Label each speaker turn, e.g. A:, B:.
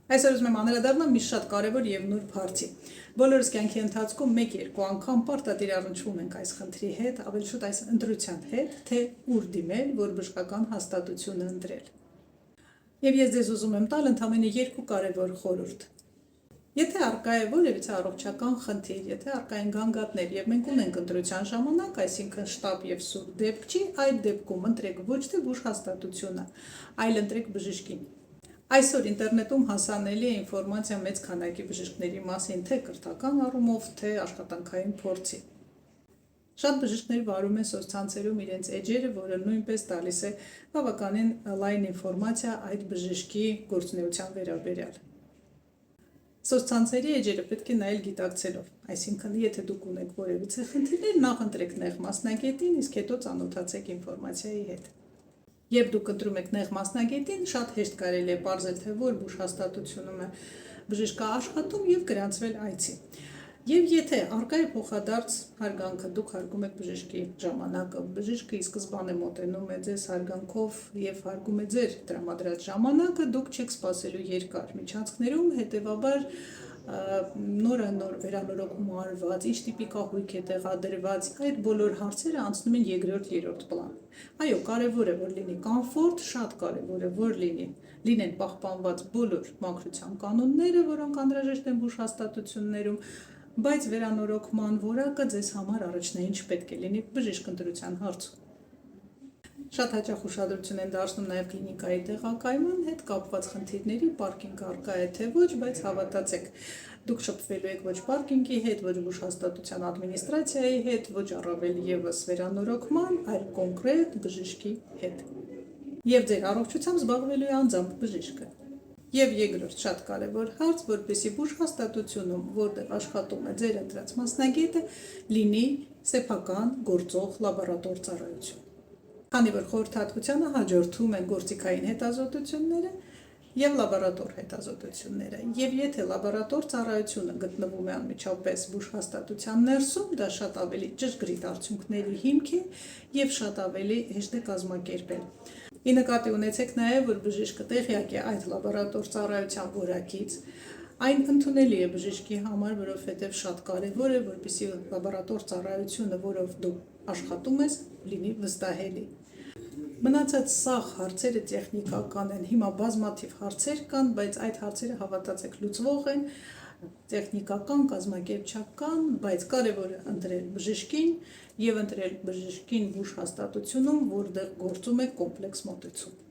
A: Այսօր ուզում եմ անդրադառնալ մի շատ կարևոր եւ նուրբ հարցի։ Բոլորս կյանքի ընթացքում 1-2 անգամ պարտադիր առնչվում ենք այս խնդրի հետ, ավելի շուտ այս ընտրության հետ, թե ուր դիմել, որ բժշկական հաստատությունը ընտրել։ Եվ ես ձեզ ուզում եմ տալ ընդամենը 2 կարևոր խորհուրդ։ Եթե արկա է որևիցե առողջական խնդիր, եթե արկա են գանգատներ եւ մենք ունենք ընտրության ժամանակ, այսինքն շտապ եւ սուր դեպք չի, այդ դեպքում ընտրեք ոչ թե բուժհաստատությունը, այլ ընտրեք բժշկին։ Այսօր ինտերնետում հասանելի է ինֆորմացիա մեծ քանակի բժիշկների մասին, թե կրթական առումով, թե աշխատանքային փորձի։ Շատ բժիշկներ վարում են սոցցանցերում իրենց էջերը, որը նույնպես տալիս է բավականին լայն ինֆորմացիա այդ բժշկի գործունեության վերաբերյալ։ Սոցցանցերի էջերը պետք է նայել գիտակցելով, այսինքն եթե դուք ունեք որևիցե խնդիրներ, նախ ընտրեք նեղ մասնագետին, իսկ հետո ծանոթացեք ինֆորմացիայի հետ։ Երբ դուք ընտրում եք նեղ մասնագետին, շատ հեշտ կարելի է պարզել, թե որ բուժհաստատությունում է բժիշկը աշխատում եւ գրանցվել այցի։ Եվ եթե արկա է փոխադարձ հարգանքը, դուք հարգում եք բժշկի ժամանակը, բժիշկը ի սկզբանե մոտենում է ձեզ հարգանքով եւ հարգում է ձեր տրամադրած ժամանակը, դուք չեք սպասելու երկար միջանցքներում, հետեւաբար նոր վերանորոգում արված, ինչ տիպի կահույք է տեղադրված, այդ բոլոր հարցերը անցնում են երկրորդ պլան։ Այո, կարևոր է, որ լինի կոմֆորտ, շատ կարևոր է, որ լինեն պահպանված բոլոր մաքրության կանոնները, որոնք անհրաժեշտ են բուժհաստատություններում, բայց վերանորոգման որակը ձեզ համար առաջնային չպետք է լինի բժիշկ ընտրության հարցում։ Շատ հաճախ ուշադրություն են դարձնում նաև կլինիկայի տեղակայման հետ կապված խնդիրների, պարկինգ արկա է թե ոչ, բայց հավատացեք, դուք շփվելու եք ոչ պարկինգի հետ, ոչ բուժհաստատության ադմինիստրացիայի հետ, ոչ առավել եւս վերանորոգման, այլ կոնկրետ բժշկի հետ։ Եվ ձեր առողջությամբ զբաղվելու է անձամբ բժիշկը։ Եվ երկրորդ շատ կարևոր հարց, որպեսզի բուժհաստատությունում, որտեղ աշխատում է ձեր ընտրած մասնագետը, լինի սեփական գործող լաբորատոր ծառայություն։ Քանի որ խորհրդատվությանը հաջորդում են գործիքային հետազոտությունները եւ լաբորատոր հետազոտությունները, եւ եթե լաբորատոր ծառայությունը գտնվում է անմիջապես բուժհաստատության ներսում, դա շատ ավելի ճշգրիտ արդյունքների հիմք է եւ շատ ավելի հեշտ է կազմակերպել։ Ի նկատի ունեցեք նաեւ, որ բժիշկը տեղյակ է այդ լաբորատոր ծառայության որակից, այն ընդունելի է բժիշկի համար, որովհետեւ շատ կարեւոր է, որպեսզի լաբորատոր ծառայությունը, որով դու աշխատում ես, լինի վստահելի։ Մնացած սաղ հարցերը տեխնիկական են, հիմա բազմաթիվ հարցեր կան, բայց այդ հարցերը հավատացեք լուծվող են, տեխնիկական, կազմակերպչական, բայց կարևոր է ընտրել բժշկին եւ ընտրել բժշկին բուժհաստատությունում, որտեղ գործում է կոմպլեքս մոտեցում։